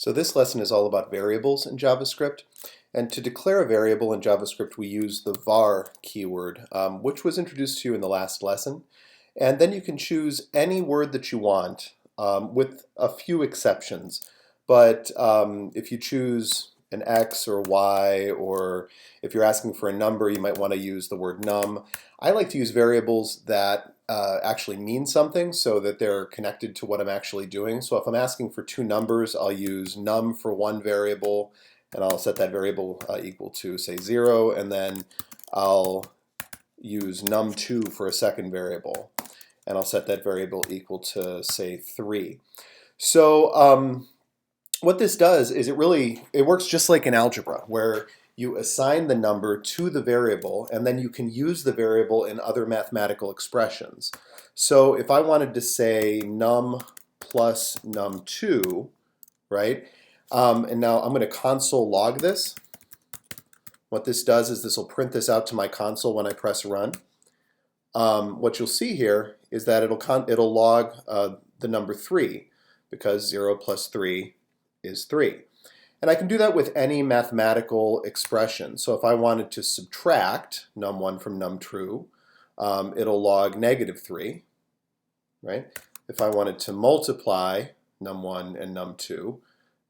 So this lesson is all about variables in JavaScript. And to declare a variable in JavaScript, we use the var keyword, which was introduced to you in the last lesson. And then you can choose any word that you want, with a few exceptions. But if you choose an X or Y, or if you're asking for a number, you might want to use the word num. I like to use variables that actually mean something so that they're connected to what I'm actually doing. So if I'm asking for two numbers, I'll use num for one variable, and I'll set that variable equal to, say, 0, and then I'll use num2 for a second variable, and I'll set that variable equal to, say, 3. So what this does is it works just like in algebra, where you assign the number to the variable, and then you can use the variable in other mathematical expressions. So if I wanted to say num plus num2, right? And now I'm going to console log this. What this does is this will print this out to my console when I press run. What you'll see here is that it'll log the number 3, because 0 plus 3 is 3. And I can do that with any mathematical expression. So if I wanted to subtract num1 from num2, it'll log -3, right? If I wanted to multiply num1 and num2,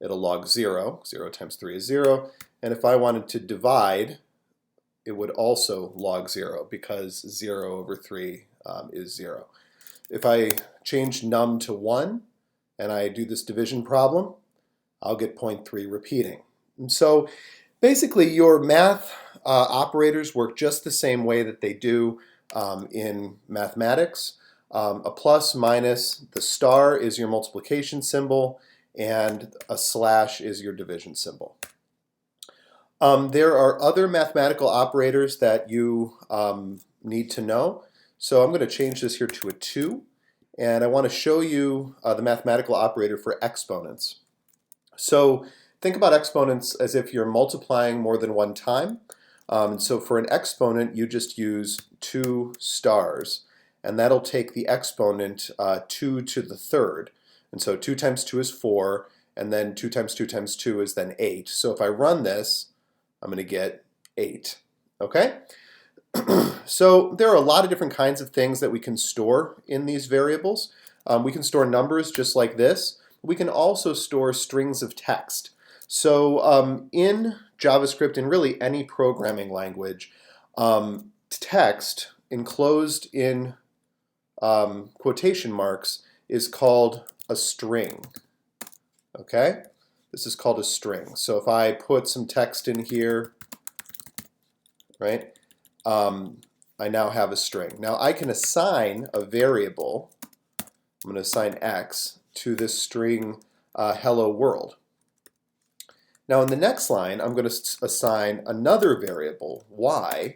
it'll log 0. 0 times 3 is 0. And if I wanted to divide, it would also log 0, because 0 over 3 is 0. If I change num to 1 and I do this division problem, I'll get 0.3 repeating. And so basically your math operators work just the same way that they do in mathematics. A plus, minus, the star is your multiplication symbol, and a slash is your division symbol. There are other mathematical operators that you need to know. So I'm going to change this here to a 2, and I want to show you the mathematical operator for exponents. So think about exponents as if you're multiplying more than one time. So for an exponent, you just use 2 stars, and that'll take the exponent 2 to the third. And so 2 times 2 is 4, and then 2 times 2 times 2 is then 8. So if I run this, I'm going to get 8. Okay? So there are a lot of different kinds of things that we can store in these variables. We can store numbers just like this. We can also store strings of text. So in JavaScript and really any programming language, text enclosed in quotation marks is called a string. Okay? This is called a string. So if I put some text in here, right, I now have a string. Now I can assign a variable. I'm going to assign x to this string hello world. Now in the next line, I'm going to assign another variable, y,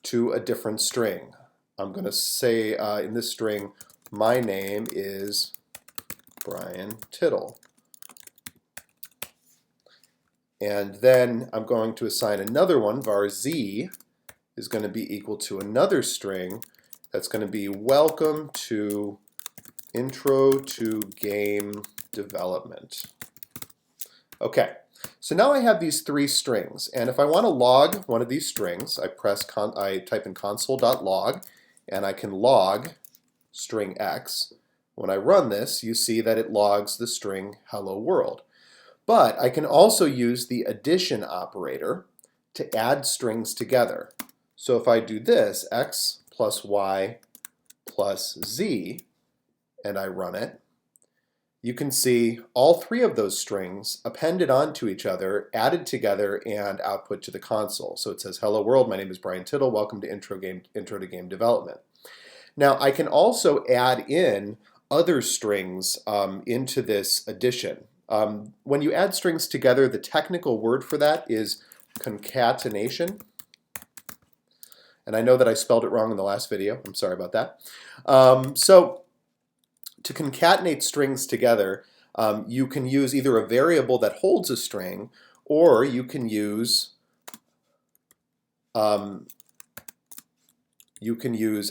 to a different string. I'm going to say in this string, my name is Brian Tittle. And then I'm going to assign another one, var z is going to be equal to another string that's going to be welcome to Intro to Game Development. Okay, so now I have these 3 strings, and if I want to log one of these strings, I type in console.log, and I can log string x. When I run this, you see that it logs the string hello world. But I can also use the addition operator to add strings together. So if I do this, x plus y plus z, and I run it, you can see all 3 of those strings appended onto each other, added together, and output to the console. So it says, hello world, my name is Brian Tittle, welcome to Intro to Game Development. Now I can also add in other strings into this addition. When you add strings together, the technical word for that is concatenation. And I know that I spelled it wrong in the last video. I'm sorry about that. So to concatenate strings together, you can use either a variable that holds a string, or you can use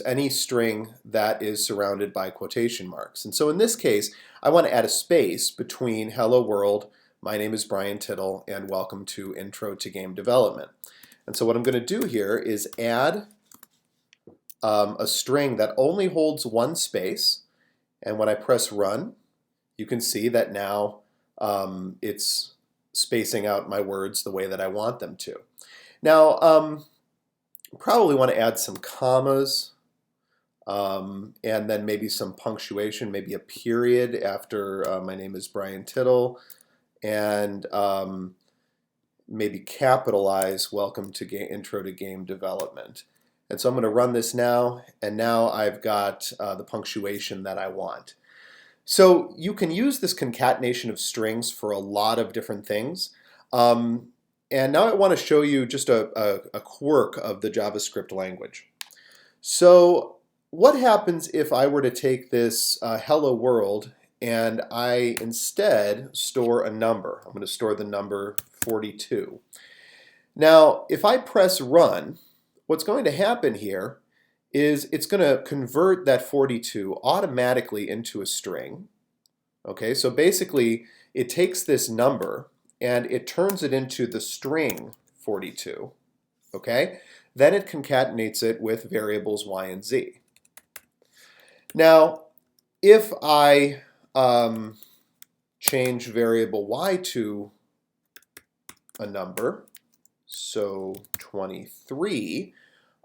any string that is surrounded by quotation marks. And so in this case, I want to add a space between hello world My name is Brian Tittle, and welcome to Intro to Game Development. And so what I'm going to do here is add a string that only holds one space, and when I press run, you can see that now it's spacing out my words the way that I want them to. Now, probably want to add some commas, and then maybe some punctuation, maybe a period after my name is Brian Tittle, and maybe capitalize welcome to Intro to Game Development. And so I'm going to run this now, and now I've got the punctuation that I want. So you can use this concatenation of strings for a lot of different things. And now I want to show you just a quirk of the JavaScript language. So what happens if I were to take this hello world and I instead store a number? I'm going to store the number 42. Now, if I press run, what's going to happen here is it's going to convert that 42 automatically into a string. Okay, so basically it takes this number and it turns it into the string 42. Okay, then it concatenates it with variables y and z. Now, if I change variable y to a number, so 23,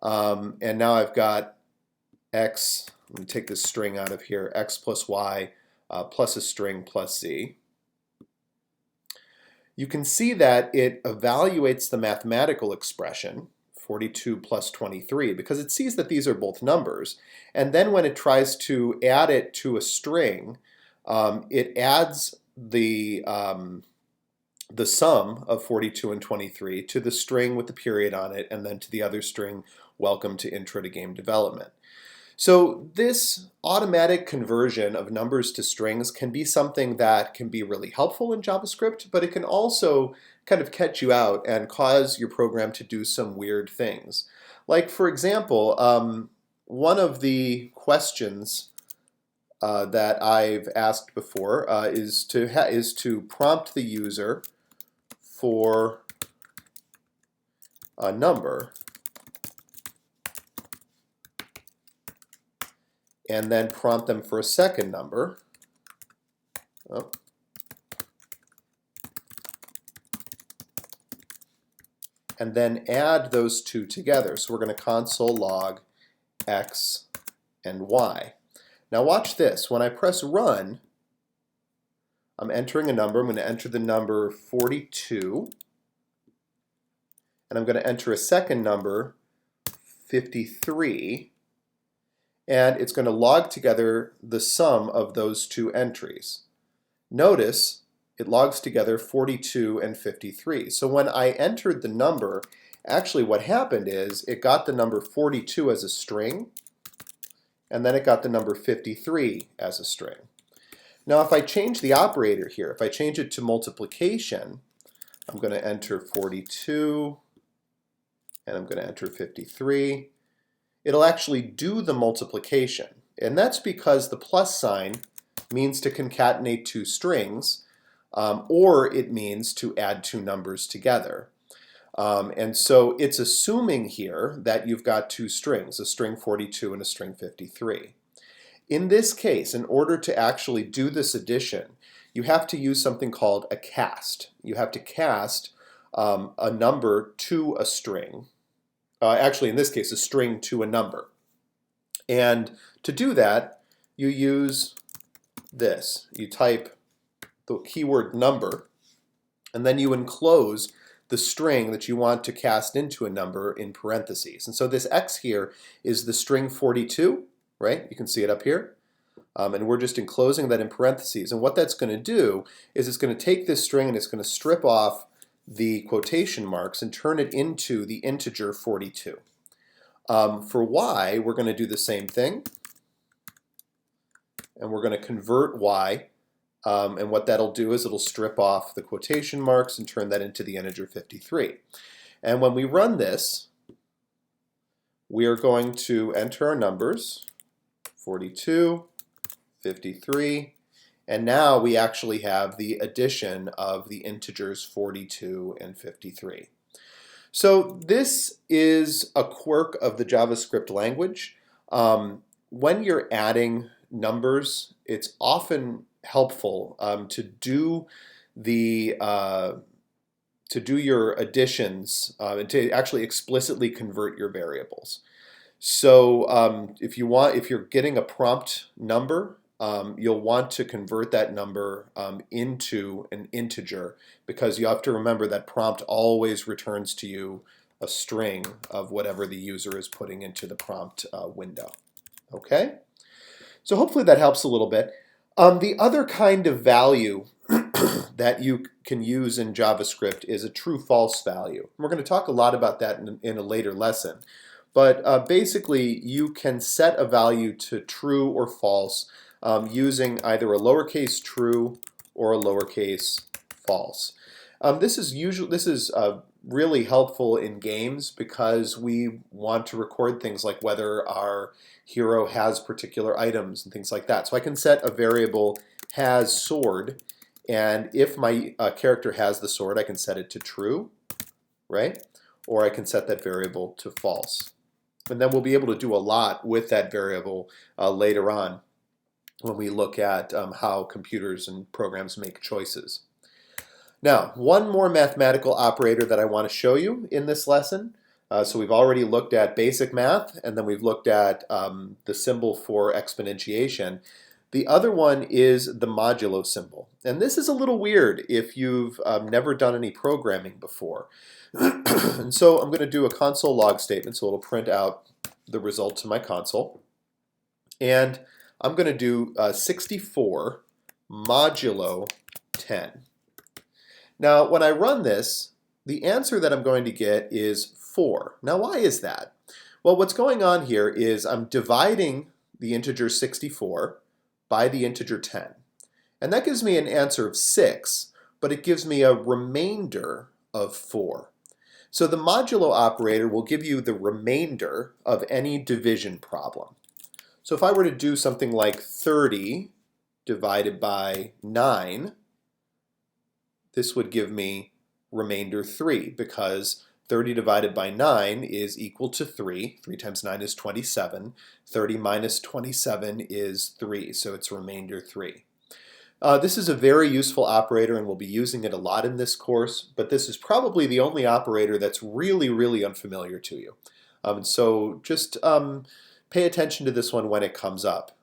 and now I've got x, I'm going to take this string out of here, x plus y plus a string plus z. You can see that it evaluates the mathematical expression, 42 plus 23, because it sees that these are both numbers. And then when it tries to add it to a string, it adds the sum of 42 and 23 to the string with the period on it, and then to the other string, welcome to Intro to Game Development. So this automatic conversion of numbers to strings can be something that can be really helpful in JavaScript, but it can also kind of catch you out and cause your program to do some weird things. Like, for example, one of the questions that I've asked before is to prompt the user for a number, and then prompt them for a second number. Oh. And then add those two together. So we're going to console log x and y. Now watch this. When I press run, I'm entering a number. I'm going to enter the number 42. And I'm going to enter a second number, 53. And it's going to log together the sum of those two entries. Notice it logs together 42 and 53. So when I entered the number, actually what happened is it got the number 42 as a string, and then it got the number 53 as a string. Now if I change the operator here, if I change it to multiplication, I'm going to enter 42, and I'm going to enter 53. It'll actually do the multiplication. And that's because the plus sign means to concatenate two strings, or it means to add two numbers together. And so it's assuming here that you've got two strings, a string 42 and a string 53. In this case, in order to actually do this addition, you have to use something called a cast. You have to cast a number to a string. Actually, in this case, a string to a number. And to do that, you use this. You type the keyword number, and then you enclose the string that you want to cast into a number in parentheses. And so this x here is the string 42, right? You can see it up here. And we're just enclosing that in parentheses. And what that's going to do is it's going to take this string and it's going to strip off the quotation marks and turn it into the integer 42. For y, we're going to do the same thing. And we're going to convert y. And what that'll do is it'll strip off the quotation marks and turn that into the integer 53. And when we run this, we are going to enter our numbers, 42, 53, And now we actually have the addition of the integers 42 and 53. So this is a quirk of the JavaScript language. When you're adding numbers, it's often helpful to do your additions and to actually explicitly convert your variables. So if you're getting a prompt number, you'll want to convert that number into an integer, because you have to remember that prompt always returns to you a string of whatever the user is putting into the prompt window. Okay? So hopefully that helps a little bit. The other kind of value that you can use in JavaScript is a true-false value. We're going to talk a lot about that in a later lesson. But basically, you can set a value to true or false using either a lowercase true or a lowercase false. This is really helpful in games because we want to record things like whether our hero has particular items and things like that. So I can set a variable has sword, and if my character has the sword, I can set it to true, right? Or I can set that variable to false. And then we'll be able to do a lot with that variable later on when we look at how computers and programs make choices. Now, one more mathematical operator that I want to show you in this lesson. So we've already looked at basic math, and then we've looked at the symbol for exponentiation. The other one is the modulo symbol. And this is a little weird if you've never done any programming before. And so I'm going to do a console log statement, so it'll print out the result to my console. And I'm going to do 64 modulo 10. Now, when I run this, the answer that I'm going to get is 4. Now, why is that? Well, what's going on here is I'm dividing the integer 64 by the integer 10. And that gives me an answer of 6, but it gives me a remainder of 4. So the modulo operator will give you the remainder of any division problem. So if I were to do something like 30 divided by 9, this would give me remainder 3, because 30 divided by 9 is equal to 3. 3 times 9 is 27. 30 minus 27 is 3, so it's remainder 3. This is a very useful operator, and we'll be using it a lot in this course, but this is probably the only operator that's really, really unfamiliar to you. So just pay attention to this one when it comes up.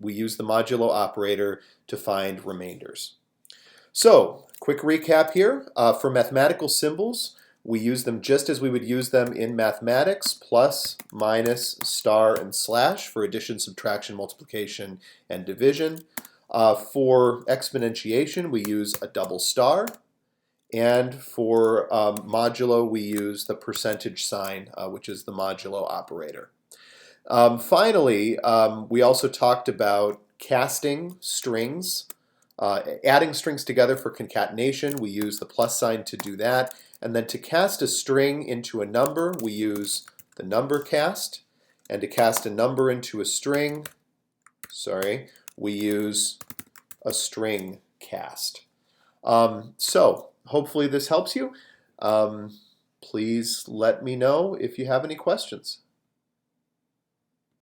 We use the modulo operator to find remainders. So, quick recap here. For mathematical symbols, we use them just as we would use them in mathematics: plus, minus, star, and slash for addition, subtraction, multiplication, and division. For exponentiation, we use a double star. And for modulo, we use the percentage sign, which is the modulo operator. Finally, we also talked about casting strings. Adding strings together for concatenation, we use the plus sign to do that. And then to cast a string into a number, we use the number cast. And to cast a number into a string, we use a string cast. So hopefully this helps you. Please let me know if you have any questions.